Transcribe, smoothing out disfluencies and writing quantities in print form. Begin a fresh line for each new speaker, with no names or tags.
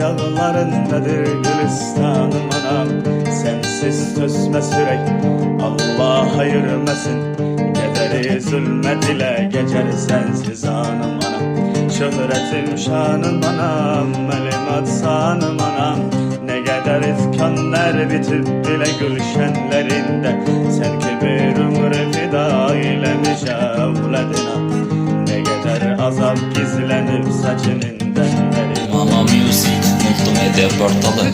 dağlarındadır Gülistanım anam. Sensiz tözməz ürək, Allah ayırmasın. Gederi zulmet ile geçer sensiz anım anam. Şöhretim şanım anam, melimat sanım anam. Ne kadar ifkanlar bitip bile gülşenlerinde, sen ki bir ömür fida eylemiş evladına. Ne kadar azap gizlenip saçının derlerinde.
Mama Music Multimedya Portalı.